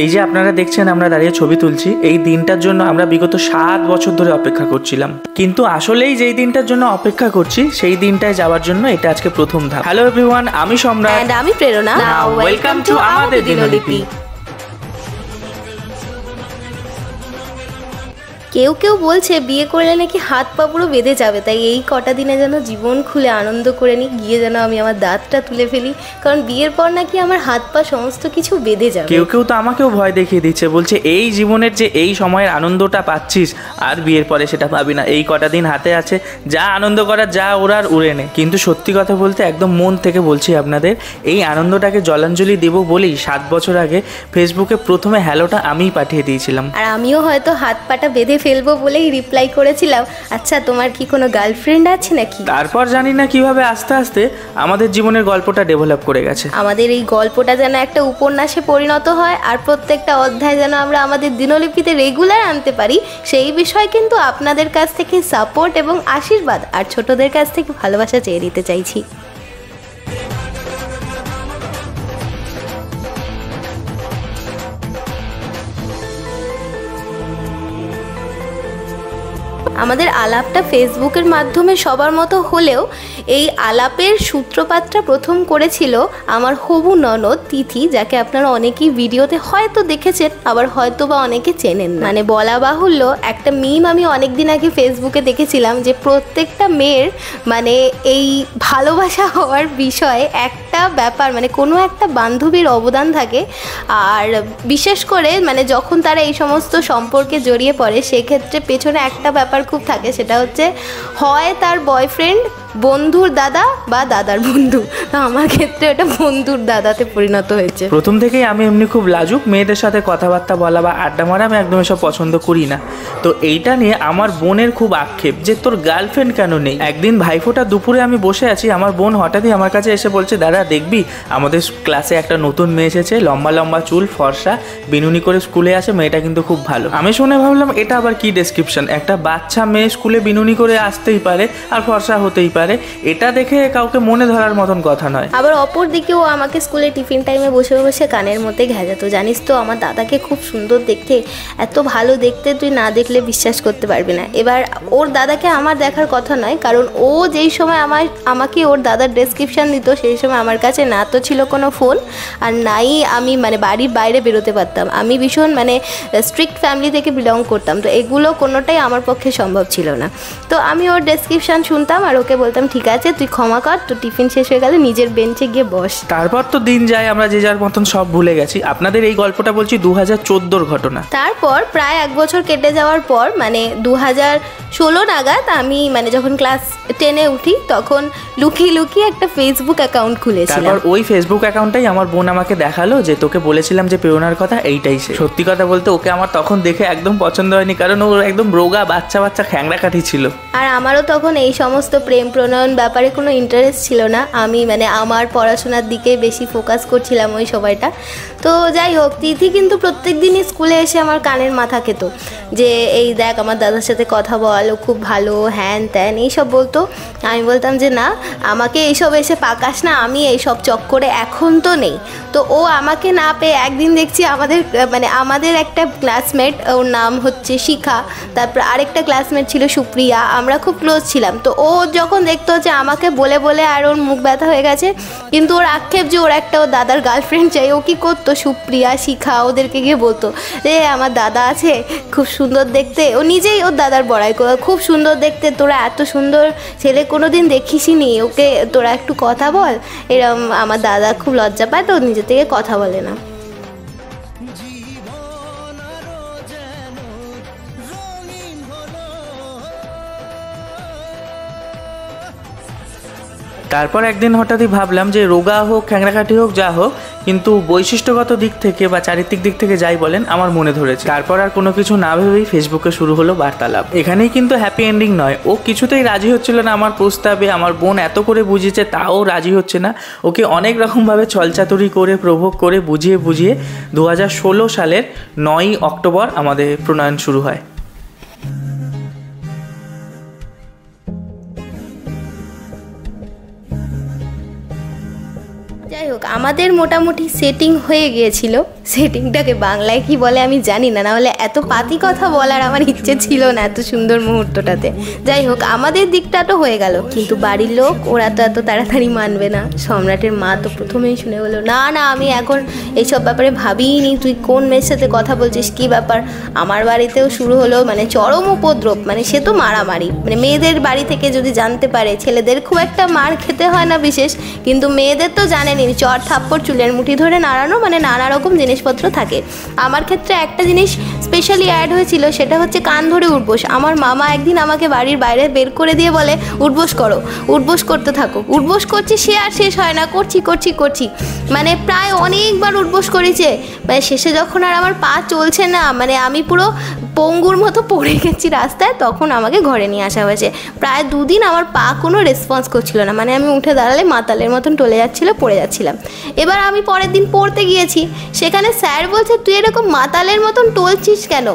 এই যে আপনারা দেখছেন আমরা দাঁড়িয়ে ছবি তুলছি, এই দিনটার জন্য আমরা বিগত 7 বছর ধরে অপেক্ষা করছিলাম, কিন্তু আসলেই যেই দিনটার জন্য অপেক্ষা করছি সেই দিনটায় যাওয়ার জন্য এটা আজকে প্রথম ধাপ। হ্যালো এভরিওয়ান, আমি সম্রাট এন্ড আমি প্রেরণা। ওয়েলকাম টু আমাদের দিনলিপি। কেউ কেউ বলছে বিয়ে করলে নাকি হাত পা পুরো বেঁধে যাবে, তাই এই কটা দিনে যেন জীবন খুলে আনন্দ করে নিই, গিয়ে যেন আমি আমার দাঁতটা তুলে ফেলি, কারণ বিয়ের পর নাকি আমার হাত পা সমস্ত কিছু বেঁধে যাবে। কেউ কেউ তো আমাকেও ভয় দেখিয়ে দিচ্ছে, বলছে এই জীবনের যে এই সময়ের আনন্দটা পাচ্ছিস আর বিয়ের পরে সেটা পাবি না, এই কটা দিন হাতে আছে, যা আনন্দ করার যা ওরার উড়ে নে। কিন্তু সত্যি কথা বলতে একদম মন থেকে বলছি আপনাদের, এই আনন্দটাকে জলাঞ্জলি দেবো বলেই 7 বছর আগে ফেসবুকে প্রথমে হ্যালোটা আমিই পাঠিয়ে দিয়েছিলাম। আর আমিও হয়তো হাত পাটা বেঁধে ফেলবো বলেই রিপ্লাই করেছিলাম, আচ্ছা তোমার কি কোনো গার্লফ্রেন্ড আছে নাকি। তারপর জানি না কিভাবে আস্তে আস্তে আমাদের জীবনের গল্পটা ডেভেলপ করে গেছে। আমাদের এই গল্পটা যেন একটা উপন্যাসে পরিণত হয়, আর প্রত্যেকটা অধ্যায় যেন আমরা আমাদের দিনলিপিতে রেগুলার আনতে পারি, সেই বিষয়ে কিন্তু আপনাদের কাছ থেকে সাপোর্ট এবং আশীর্বাদ আর ছোটদের কাছ থেকে ভালোবাসা চেয়ে নিতে চাইছি। আমাদের আলাপটা ফেসবুকের মাধ্যমে সবার মতো হলেও এই আলাপের সূত্রপাতটা প্রথম করেছিল আমার হবু ননদ তিথি, যাকে আপনারা অনেকেই ভিডিওতে হয়তো দেখেছেন, আবার হয়তো বা অনেকে চেনেন না। মানে বলা বাহুল্য, একটা মিম আমি অনেক দিন আগে ফেসবুকে দেখেছিলাম যে প্রত্যেকটা মেয়ের মানে এই ভালোবাসা হওয়ার বিষয়ে একটা ব্যাপার, মানে কোনো একটা বান্ধবীর অবদান থাকে, আর বিশেষ করে মানে যখন তারা এই সমস্ত সম্পর্কে জড়িয়ে পড়ে সেক্ষেত্রে পেছনে একটা ব্যাপার খুব থাকে, সেটা হচ্ছে হয় তার বয়ফ্রেন্ড, বন্ধুর দাদা বা দাদার বন্ধু। তো আমার ক্ষেত্রে ওটা বন্ধুর দাদাতে পরিণত হয়েছে। প্রথম থেকেই আমি এমনি খুব লাজুক, মেয়েদের সাথে কথাবার্তা বলা বা আড্ডা মারা আমি একদম এসব পছন্দ করি না। তো এইটা নিয়ে আমার বোনের খুব আক্ষেপ যে তোর গার্লফ্রেন্ড কেন নেই। একদিন ভাইফোঁটা দুপুরে আমি বসে আছি, আমার বোন হঠাৎই আমার কাছে এসে বলছে, দাদা দেখবি আমাদের ক্লাসে একটা নতুন মেয়ে এসেছে, লম্বা লম্বা চুল, ফর্সা, বিনুনি করে স্কুলে আসে, মেয়েটা কিন্তু খুব ভালো। আমি শুনে ভাবলাম এটা আবার কি ডেসক্রিপশন, একটা বাচ্চা মেয়ে স্কুলে বিনুনি করে আসতেই পারে আর ফর্সা হতেই পারে, এটা দেখে কাউকে মনে ধরার মতন কথা নয়। আবার অপর দিকে ও আমাকে স্কুলে টিফিন টাইমে বসে বসে কানের মধ্যে ঘেঁজাতো, জানিস তো আমার দাদাকে খুব সুন্দর দেখতে, এত ভালো দেখতে, তুই না দেখলে বিশ্বাস করতে পারবি না। এবার ওর দাদাকে আমার দেখার কথা নয়, কারণ ও যেই সময় আমাকে ওর দাদার ডেসক্রিপশান দিত সেই সময় আমার কাছে না তো ছিল কোনো ফোন, আর নাই আমি মানে বাড়ির বাইরে বেরোতে পারতাম। আমি ভীষণ মানে স্ট্রিক্ট ফ্যামিলি থেকে বিলং করতাম, তো এগুলো কোনোটাই আমার পক্ষে সম্ভব ছিল না। তো আমি ওর ডেসক্রিপশান শুনতাম আর ওকে বলতাম ঠিক আছে তুই ক্ষমা কর, তো টিফিন শেষ হয়ে গেলে নিজের বেঞ্চে গিয়ে বস। তারপর তো দিন যায়, আমরা যে যার মতন সব ভুলে গেছি। আপনাদের এই গল্পটা বলছি 2014-র ঘটনা। তারপর প্রায় 1 বছর কেটে যাওয়ার পর মানে 2016 নাগাদ আমি মানে যখন ক্লাস 10-এ উঠি তখন লুকিয়ে লুকিয়ে একটা ফেসবুক অ্যাকাউন্ট খুলেছিলাম। তারপর ওই ফেসবুক অ্যাকাউন্টটাই আমার বোন আমাকে দেখালো যে তোকে বলেছিলাম যে প্রেরণার কথা, এইটাই সে। সত্যি কথা বলতে ওকে আমার তখন দেখে একদম পছন্দ হয়নি, কারণ ও একদম রোগা বাচ্চা বাচ্চা খ্যাংরা কাঠি ছিল। আর আমারও তখন এই সমস্ত প্রেম প্রণয়ন ব্যাপারে কোনো ইন্টারেস্ট ছিল না, আমি মানে আমার পড়াশোনার দিকে বেশি ফোকাস করছিলাম ওই সময়টা। তো যাই হোক, তিথি কিন্তু প্রত্যেক দিনই স্কুলে এসে আমার কানের মাথা খেত যে এই দেখ আমার দাদার সাথে কথা বল, ও খুব ভালো, হ্যান ত্যান এইসব বলতো। আমি বলতাম যে না, আমাকে এইসব এসে পাকাস না, আমি এইসব চক্করে এখন তো নেই। তো ও আমাকে না পেয়ে একদিন দেখছি আমাদের একটা ক্লাসমেট, ওর নাম হচ্ছে শিখা, তারপর আরেকটা ক্লাসমেট ছিল সুপ্রিয়া, আমরা খুব ক্লোজ ছিলাম। তো ও যখন দেখতো যে আমাকে বলে বলে আর ওর মুখ ব্যথা হয়ে গেছে, কিন্তু ওর আক্ষেপ যে ওর দাদার গার্লফ্রেন্ড চাই, ও কী করতো, সুপ্রিয়া শিখা ওদেরকে গিয়ে বলতো যে আমার দাদা আছে খুব সুন্দর দেখতে, ও নিজেই ওর দাদার বড়াই করে, খুব সুন্দর দেখতে, তোরা এত সুন্দর ছেলে কোনো দিন দেখিসনি, ওকে তোরা একটু কথা বল। এরম আমার দাদা খুব লজ্জা পায়, তো নিজে থেকে কথা বলে না। তারপর একদিন হঠাৎই ভাবলাম যে রোগা হোক, খ্যাংরাকাঠি হোক, যা হোক, কিন্তু বৈশিষ্ট্যগত দিক থেকে বা চারিত্রিক দিক থেকে যাই বলেন আমার মনে ধরেছে। তারপর আর কোনো কিছু না ভেবেই ফেসবুকে শুরু হলো বার্তালাপ। এখানেই কিন্তু হ্যাপি এন্ডিং নয়, ও কিছুতেই রাজি হচ্ছিল না আমার প্রস্তাবে। আমার বোন এত করে বুঝিয়েছে তাও রাজি হচ্ছে না। ওকে অনেক রকমভাবে ছলচাতুরি করে প্রভোগ করে বুঝিয়ে 2016 সালের 9ই অক্টোবর আমাদের প্রণয়ন শুরু হয়। যাই হোক, আমাদের মোটামুটি সেটিং হয়ে গিয়েছিল। সেটিংটাকে বাংলায় কি বলে আমি জানি না, নাহলে এত পাতি কথা বলার আমার ইচ্ছে ছিল না এত সুন্দর মুহূর্তটাতে। যাই হোক, আমাদের দিকটা তো হয়ে গেল, কিন্তু বাড়ির লোক ওরা তো এত তাড়াতাড়ি মানবে না। সম্রাটের মা তো প্রথমেই শুনে বললো, না না আমি এখন এইসব ব্যাপারে ভাবিনি, তুই কোন মেয়ের সাথে কথা বলছিস, কি ব্যাপার। আমার বাড়িতেও শুরু হলো মানে চরম উপদ্রব, মানে সে তো মারামারি, মানে মেয়েদের বাড়ি থেকে যদি জানতে পারে, ছেলেদের খুব একটা মার খেতে হয় না বিশেষ, কিন্তু মেয়েদের তো জানেনি চর থাপ্পড় চুলের মুঠি ধরে নাড়ানো, মানে নানা রকম জিনিসপত্র থাকে। আমার ক্ষেত্রে একটা জিনিস স্পেশালি অ্যাড হয়েছিল, সেটা হচ্ছে কান ধরে উঠবোস। আমার মামা একদিন আমাকে বাড়ির বাইরে বের করে দিয়ে বলে, উঠবোস করো, উঠবোস করতে থাকো। উঠবোস করছি, সে আর শেষ হয় না, করছি করছি করছি, মানে প্রায় অনেকবার উঠবোস করেছে। মানে শেষে যখন আর আমার পা চলছে না, মানে আমি পুরো পঙ্গুর মতো পড়ে গেছি রাস্তায়, তখন আমাকে ঘরে নিয়ে আসা হয়েছে। প্রায় 2 দিন আমার পা কোনো রেসপন্স করছিল না, মানে আমি উঠে দাঁড়ালে মাতালের মতন টলে যাচ্ছিল, পড়ে যাচ্ছিলাম। এবার আমি পরের দিন পড়তে গিয়েছি, সেখানে স্যার বলছে, তুই এরকম মাতালের মতন টলছিস কেন?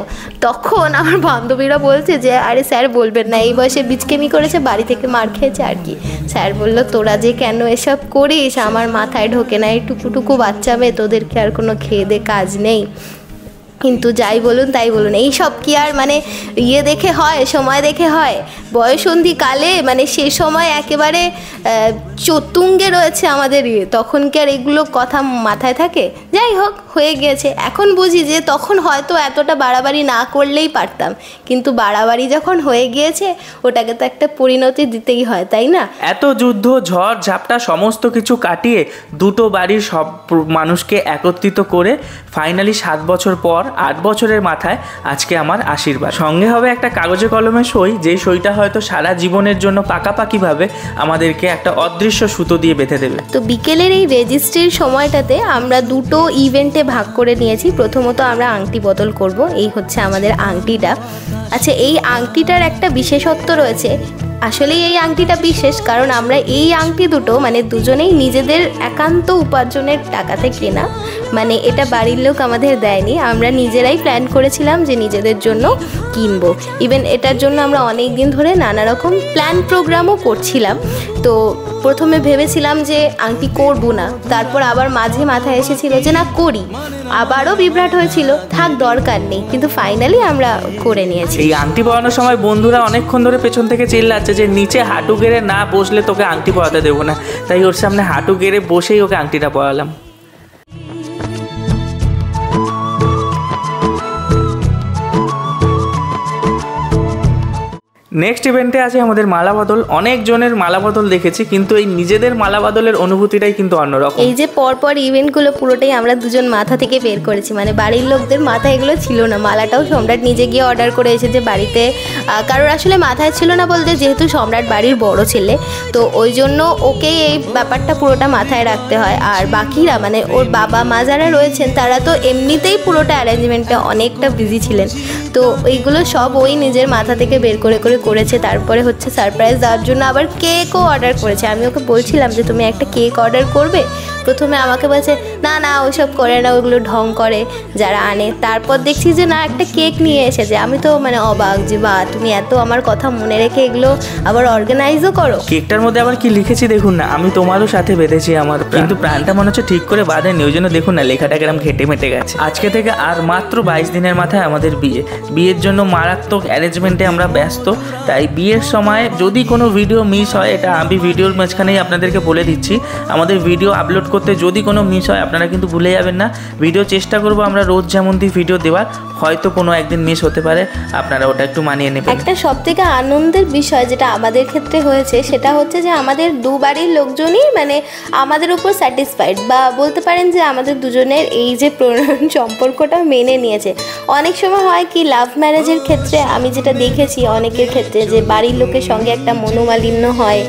তখন আমার বান্ধবীরা বলছে যে, আরে স্যার বলবেন না, এই বয়সে বিচকেমি করেছে, বাড়ি থেকে মার খেয়েছে আর কি। স্যার বললো, তোরা যে কেন এসব করিস আমার মাথায় ঢোকে না, এই টুকুটুকু বাচ্চা মেয়ে, তোদেরকে আর কোনো খেয়ে দে কাজ নেই। কিন্তু যাই বলুন তাই বলুন, এই সব কি আর মানে ইয়ে দেখে হয়, সময় দেখে হয়? বয়সন্ধি কালে মানে সে সময় একেবারে চতুঙ্গে রয়েছে আমাদের ইয়ে, তখন কি আর এগুলো কথা মাথায় থাকে? যাই হোক, হয়ে গিয়েছে। এখন বুঝি যে তখন হয়তো এতটা বাড়াবাড়ি না করলেই পারতাম, কিন্তু বাড়াবাড়ি যখন হয়ে গিয়েছে ওটাকে তো একটা পরিণতি দিতেই হয়, তাই না? এত যুদ্ধ ঝড় ঝাপটা সমস্ত কিছু কাটিয়ে দুটো বাড়ির সব মানুষকে একত্রিত করে ফাইনালি 7 বছর পর 8 বছরের মাথায় আজকে আমার আশীর্বাদ। সঙ্গে হবে একটা কাগজে কলমে সই, যেই সইটা হয়তো সারা জীবনের জন্য পাকাপাকিভাবে আমাদেরকে একটা অদৃশ্য সুতো দিয়ে বেঁধে দেবে। তো বিকেলের এই রেজিস্ট্রির সময়টাতে আমরা দুটো ইভেন্টে ভাগ করে নিয়েছি। প্রথমত আমরা আংটি বদল করব, এই হচ্ছে আমাদের আংটিটা। আচ্ছা, এই আংটিটার একটা বিশেষত্ব রয়েছে। আসলেই এই আংটিটা বিশেষ, কারণ আমরা এই আংটি দুটো মানে দুজনেই নিজেদের একান্ত উপার্জনের টাকাতে কেনা, মানে এটা বাড়ির লোক আমাদের দেয়নি, আমরা নিজেরাই প্ল্যান করেছিলাম যে নিজেদের জন্য কিনবো। ইভেন এটার জন্য আমরা অনেক দিন ধরে নানা রকম প্ল্যান প্রোগ্রামও করছিলাম। তো প্রথমে ভেবেছিলাম যে আংটি করবো না, তারপর আবার মাঝে মাথায় এসেছিল যে না করি, আবারও বিভ্রাট হয়েছিল, থাক দরকার নেই, কিন্তু ফাইনালি আমরা করে নিয়েছি। এই আংটি পরানোর সময় বন্ধুরা অনেকক্ষণ ধরে পেছন থেকে চিল্লাচ্ছে যে নিচে হাঁটু গেড়ে না বসলে তোকে আংটি পরাতে দেবো না, তাই ওর সামনে হাঁটু গেড়ে বসেই ওকে আংটিটা পরালাম। নেক্সট ইভেন্টে আছে আমাদের মালা বদল। অনেক জনের মালা বদল দেখেছি, কিন্তু এই নিজেদের মালা বদলের অনুভূতিটাই কিন্তু অন্যরকম। এই যে পরপর ইভেন্টগুলো পুরোটাই আমরা দুজন মাথা থেকে বের করেছি, মানে বাড়ির লোকদের মাথায় এগুলো ছিল না। মালাটাও সম্রাট নিজে গিয়ে অর্ডার করে এসেছে বাড়িতে, কারোর আসলে মাথায় ছিল না বলতে, যেহেতু সম্রাট বাড়ির বড় ছেলে, তো ওই জন্য ওকে এই ব্যাপারটা পুরোটা মাথায় রাখতে হয়। আর বাকিরা মানে ওর বাবা মা যারা রয়েছেন তারা তো এমনিতেই পুরোটা অ্যারেঞ্জমেন্টে অনেকটা বিজি ছিলেন, তো এইগুলো সব ওই নিজের মাথা থেকে বের করে করেছে। তারপরে হচ্ছে সারপ্রাইজ দেওয়ার জন্য আবার কেকও অর্ডার করেছে। আমি ওকে বলছিলাম যে তুমি একটা কেক অর্ডার করবে, প্রথমে আমাকে বলছে না না ওইসব করে না, ওগুলো ঢং করে যারা আনে। তারপর দেখছি যে না একটা কেক নিয়ে এসেছে, আমি তো মানে অবাক যে বা তুমি এত আমার কথা মনে রেখে এগুলো আবার অর্গানাইজও করো। কেকটার মধ্যে আবার কি লিখেছি দেখুন না, আমি তোমারও সাথে বেঁধেছি আমার, কিন্তু প্রাণটা মনে হচ্ছে ঠিক করে বাঁধেনি, ওই জন্য দেখুন না লেখাটা কেরম ঘেটে মেটে গেছে। আজকে থেকে আর মাত্র 22 দিনের মাথায় আমাদের বিয়ের জন্য মারাত্মক অ্যারেঞ্জমেন্টে আমরা ব্যস্ত। তাই বিয়ের সময় যদি কোনো ভিডিও মিস হয়, এটা আমি ভিডিওর মাঝখানেই আপনাদেরকে বলে দিচ্ছি, আমাদের ভিডিও আপলোড করতে যদি কোনো মিস হয় আপনারা কিন্তু ভুলে যাবেন না। ভিডিও চেষ্টা করব আমরা রোজ যেমন ভিডিও দেওয়ার, হয়তো কোনো একদিন মিস হতে পারে, আপনারা ওটা একটু মানিয়ে নেবেন। একটা সবথেকে আনন্দের বিষয় যেটা আমাদের ক্ষেত্রে হয়েছে সেটা হচ্ছে যে আমাদের দু বাড়ির লোকজনই মানে আমাদের উপর স্যাটিসফাইড, বা বলতে পারেন যে আমাদের দুজনের এই যে প্রণয়ন সম্পর্কটা মেনে নিয়েছে। অনেক সময় হয় কি লাভ ম্যারেজের ক্ষেত্রে আমি যেটা দেখেছি অনেকের ক্ষেত্রে যে বাড়ির লোকের সঙ্গে একটা মনোমালিন্য হয়,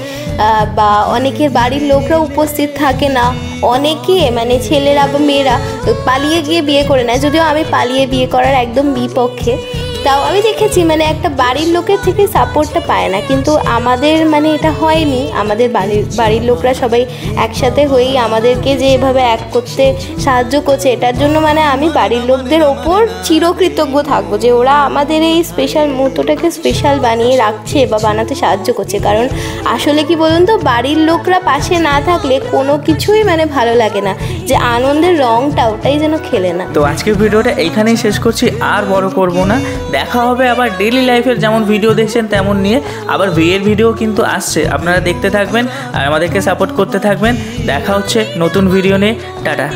বা অনেকের বাড়ির লোকরা উপস্থিত থাকে না, অনেকে মানে ছেলেরা বা মেয়েরা পালিয়ে গিয়ে বিয়ে করে নেয়, যদিও আমি পালিয়ে বিয়ে করার একদম বিপক্ষে। তাও আমি দেখেছি মানে একটা বাড়ির লোকের থেকে সাপোর্টটা পায় না, কিন্তু আমাদের মানে এটা হয়নি। আমাদের বাড়ির লোকরা সবাই একসাথে হয়েই আমাদেরকে যে এভাবে এক করতে সাহায্য করছে, এটার জন্য মানে আমি বাড়ির লোকদের ওপর চিরকৃতজ্ঞ থাকবো যে ওরা আমাদের এই স্পেশাল মুহূর্তটাকে স্পেশাল বানিয়ে রাখছে বা বানাতে সাহায্য করছে। কারণ আসলে কি বলুন তো, বাড়ির লোকরা পাশে না থাকলে কোনো কিছুই মানে ভালো লাগে না, যে আনন্দের রংটা ওটাই যেন খেলে না। তো আজকের ভিডিওটা এইখানেই শেষ করছি, আর বড় করব না। দেখা হবে আবার ডেইলি লাইফের যেমন ভিডিও দেখছেন তেমন নিয়ে, আবার বিয়ের ভিডিও কিন্তু আসছে, আপনারা দেখতে থাকবেন আর আমাদেরকে সাপোর্ট করতে থাকবেন। দেখা হচ্ছে নতুন ভিডিও নিয়ে। টাটা।